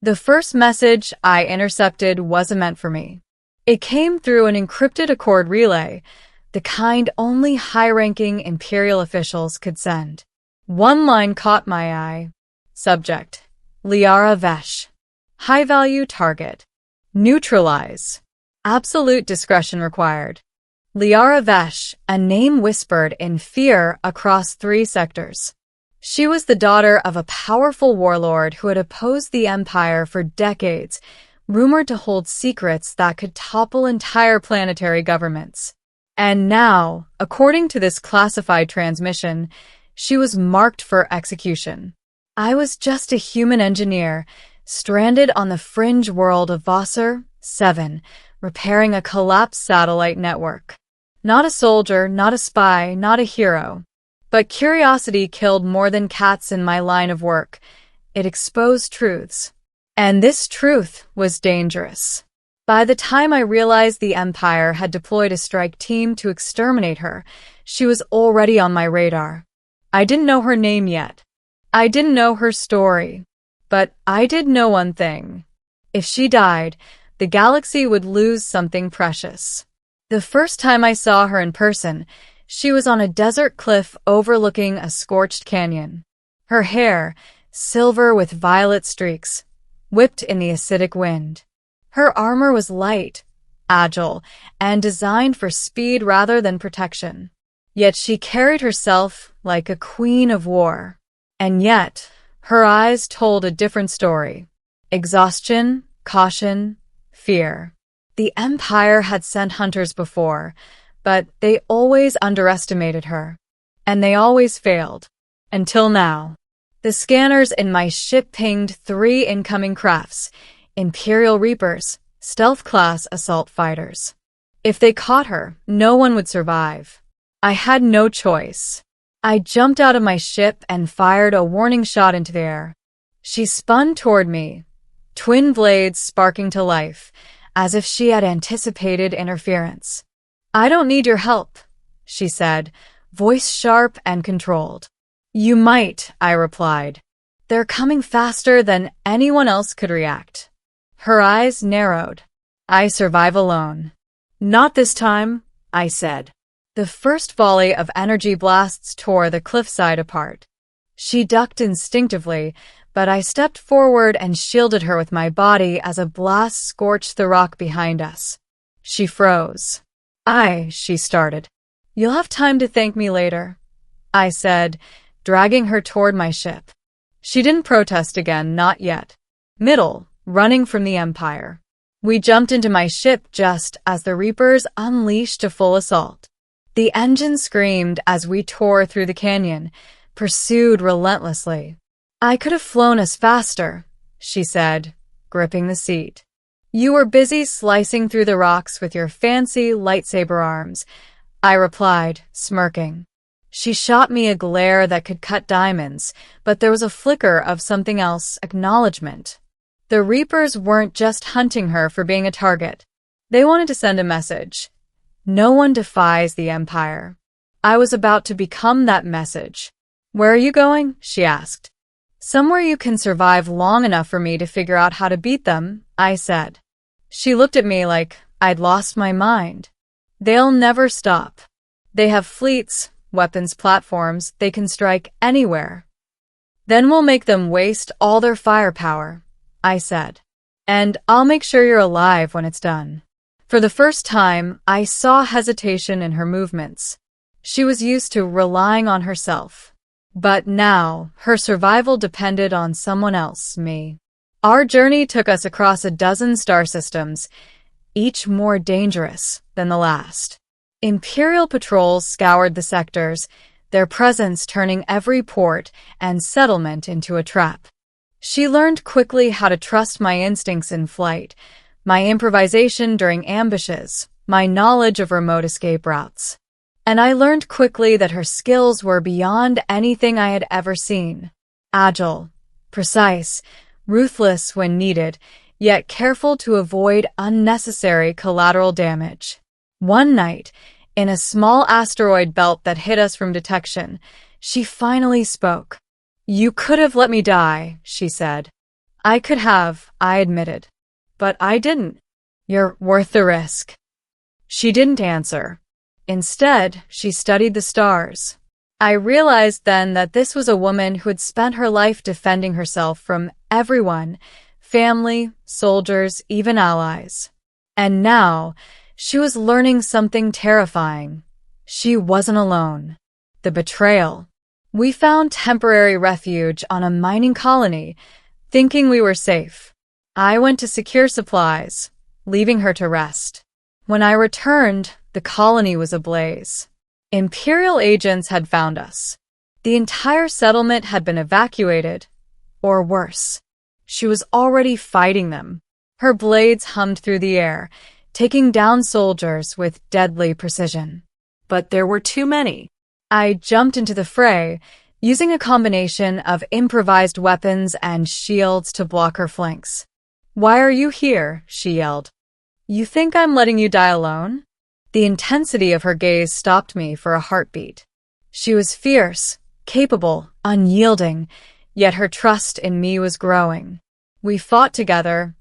The first message I intercepted wasn't meant for me. It came through an encrypted Accord relay, the kind only high-ranking Imperial officials could send. One line caught my eye. Subject: Liara Vesh. High-value target. Neutralize. Absolute discretion required. Liara Vesh, a name whispered in fear across 3 sectors. She was the daughter of a powerful warlord who had opposed the Empire for decades, rumored to hold secrets that could topple entire planetary governments. And now, according to this classified transmission, she was marked for execution. I was just a human engineer, stranded on the fringe world of Vossar 7, repairing a collapsed satellite network. Not a soldier, not a spy, not a hero. But curiosity killed more than cats in my line of work. It exposed truths. And this truth was dangerous. By the time I realized the Empire had deployed a strike team to exterminate her, she was already on my radar. I didn't know her name yet. I didn't know her story. But I did know one thing. If she died, the galaxy would lose something precious. The first time I saw her in person, she was on a desert cliff overlooking a scorched canyon. Her hair, silver with violet streaks, whipped in the acidic wind. Her armor was light, agile, and designed for speed rather than protection. Yet she carried herself like a queen of war. And yet, her eyes told a different story. Exhaustion, caution, fear. The Empire had sent hunters before, but they always underestimated her. And they always failed. Until now. The scanners in my ship pinged 3 incoming crafts, Imperial Reapers, stealth-class assault fighters. If they caught her, no one would survive. I had no choice. I jumped out of my ship and fired a warning shot into the air. She spun toward me, twin blades sparking to life, as if she had anticipated interference. "I don't need your help," she said, voice sharp and controlled. "You might," I replied. "They're coming faster than anyone else could react." Her eyes narrowed. "I survive alone." "Not this time," I said. The first volley of energy blasts tore the cliffside apart. She ducked instinctively, but I stepped forward and shielded her with my body as a blast scorched the rock behind us. She froze. She started. "You'll have time to thank me later," I said, dragging her toward my ship. She didn't protest again, not yet. Running from the Empire. We jumped into my ship just as the Reapers unleashed a full assault. The engine screamed as we tore through the canyon, pursued relentlessly. "I could have flown us faster," she said, gripping the seat. "You were busy slicing through the rocks with your fancy lightsaber arms," I replied, smirking. She shot me a glare that could cut diamonds, but there was a flicker of something else, acknowledgement. The Reapers weren't just hunting her for being a target. They wanted to send a message. No one defies the Empire. I was about to become that message. "Where are you going?" she asked. "Somewhere you can survive long enough for me to figure out how to beat them," I said. She looked at me like I'd lost my mind. "They'll never stop. They have fleets, weapons platforms, they can strike anywhere." "Then we'll make them waste all their firepower," I said. "And I'll make sure you're alive when it's done." For the first time, I saw hesitation in her movements. She was used to relying on herself. But now, her survival depended on someone else, me. Our journey took us across a dozen star systems, each more dangerous than the last. Imperial patrols scoured the sectors, their presence turning every port and settlement into a trap. She learned quickly how to trust my instincts in flight, my improvisation during ambushes, my knowledge of remote escape routes. And I learned quickly that her skills were beyond anything I had ever seen. Agile, precise, ruthless when needed, yet careful to avoid unnecessary collateral damage. One night, in a small asteroid belt that hid us from detection, she finally spoke. "You could have let me die," she said. I could have, I admitted. But I didn't. You're worth the risk. She didn't answer. Instead, she studied the stars. I realized then that this was a woman who had spent her life defending herself from everyone, family, soldiers, even allies. And now, she was learning something terrifying. She wasn't alone. The betrayal. We found temporary refuge on a mining colony, thinking we were safe. I went to secure supplies, leaving her to rest. When I returned, the colony was ablaze. Imperial agents had found us. The entire settlement had been evacuated, or worse. She was already fighting them. Her blades hummed through the air, taking down soldiers with deadly precision. But there were too many. I jumped into the fray, using a combination of improvised weapons and shields to block her flanks. "Why are you here?" she yelled. "You think I'm letting you die alone?" The intensity of her gaze stopped me for a heartbeat. She was fierce, capable, unyielding, yet her trust in me was growing. We fought together,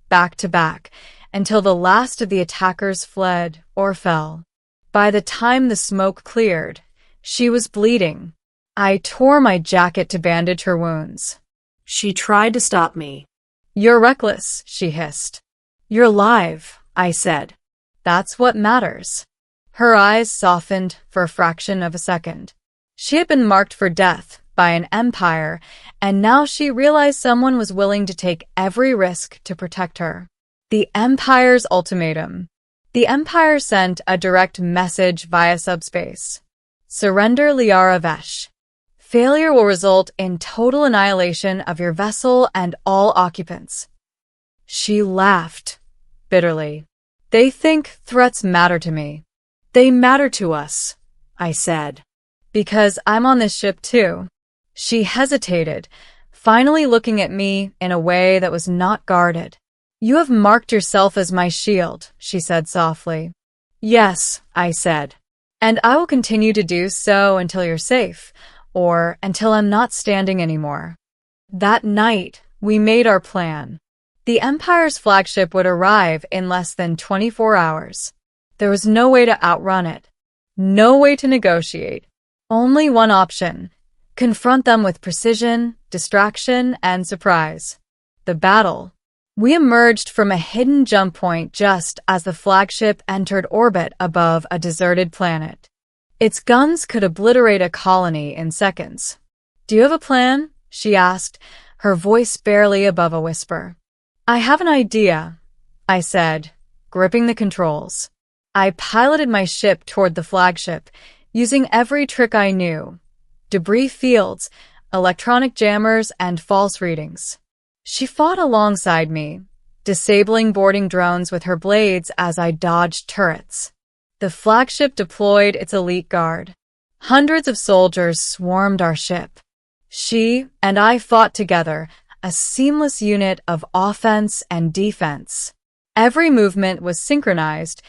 back to back, until the last of the attackers fled or fell. By the time the smoke cleared, she was bleeding. I tore my jacket to bandage her wounds. She tried to stop me. "You're reckless," she hissed. "You're alive," I said. "That's what matters." Her eyes softened for a fraction of a second. She had been marked for death by an empire, and now she realized someone was willing to take every risk to protect her. The Empire's ultimatum. The Empire sent a direct message via subspace. Surrender Liara Vesh. Failure will result in total annihilation of your vessel and all occupants. She laughed bitterly. "They think threats matter to me." "They matter to us," I said. "Because I'm on this ship too." She hesitated, finally looking at me in a way that was not guarded. "You have marked yourself as my shield," she said softly. "Yes," I said. "And I will continue to do so until you're safe, or until I'm not standing anymore." That night, we made our plan. The Empire's flagship would arrive in less than 24 hours. There was no way to outrun it. No way to negotiate. Only one option: confront them with precision, distraction, and surprise. The battle. We emerged from a hidden jump point just as the flagship entered orbit above a deserted planet. Its guns could obliterate a colony in seconds. "Do you have a plan?" she asked, her voice barely above a whisper. "I have an idea," I said, gripping the controls. I piloted my ship toward the flagship, using every trick I knew: debris fields, electronic jammers, and false readings. She fought alongside me, disabling boarding drones with her blades as I dodged turrets. The flagship deployed its elite guard. Hundreds of soldiers swarmed our ship. She and I fought together, a seamless unit of offense and defense. Every movement was synchronized,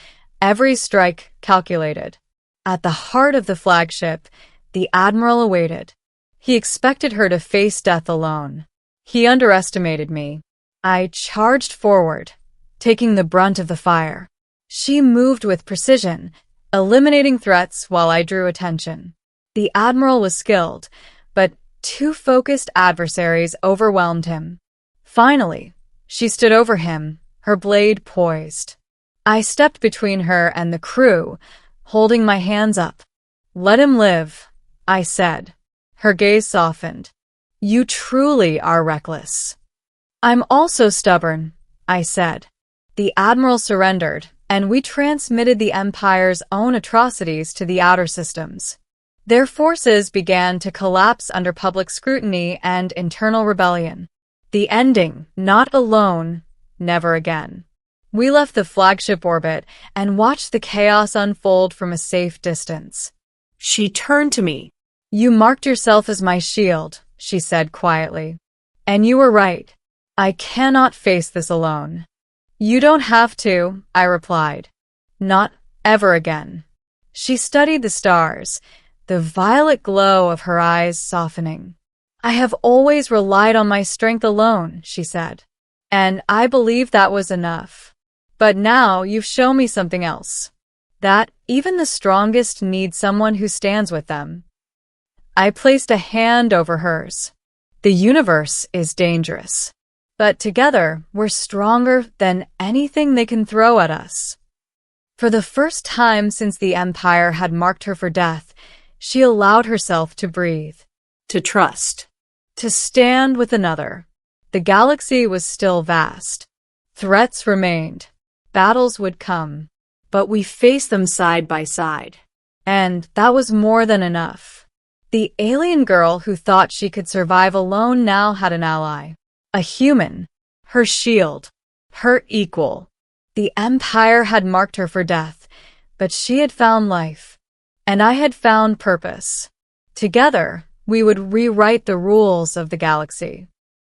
every strike calculated. At the heart of the flagship, the Admiral awaited. He expected her to face death alone. He underestimated me. I charged forward, taking the brunt of the fire. She moved with precision, eliminating threats while I drew attention. The Admiral was skilled, but two focused adversaries overwhelmed him. Finally, she stood over him, her blade poised. I stepped between her and the crew, holding my hands up. "Let him live," I said. Her gaze softened. "You truly are reckless." "I'm also stubborn," I said. The Admiral surrendered, and we transmitted the Empire's own atrocities to the outer systems. Their forces began to collapse under public scrutiny and internal rebellion. The ending: not alone, never again. We left the flagship orbit and watched the chaos unfold from a safe distance. She turned to me. "You marked yourself as my shield," she said quietly. "And you were right. I cannot face this alone." "You don't have to," I replied. "Not ever again." She studied the stars, the violet glow of her eyes softening. I have always relied on my strength alone, she said. And I believed that was enough. But now you've shown me something else. That even the strongest need someone who stands with them. I placed a hand over hers. The universe is dangerous. But together, we're stronger than anything they can throw at us. For the first time since the Empire had marked her for death, she allowed herself to breathe. To trust. To stand with another. The galaxy was still vast. Threats remained. Battles would come. But we faced them side by side. And that was more than enough. The alien girl who thought she could survive alone now had an ally. A human. Her shield. Her equal. The Empire had marked her for death, but she had found life. And I had found purpose. Together, we would rewrite the rules of the galaxy.